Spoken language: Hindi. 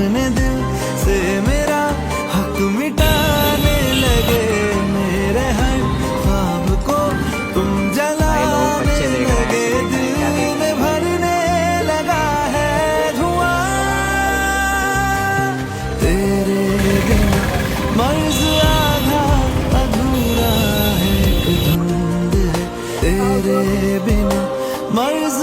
अपने दिल से मेरा हक मिटाने लगे। मेरे हर ख्वाब को तुम जलाने लगे, दिल में भरने लगा है धुआं। तेरे बिना मर्ज आधा अधूरा है, एक धुंध है। तेरे बिना मर्ज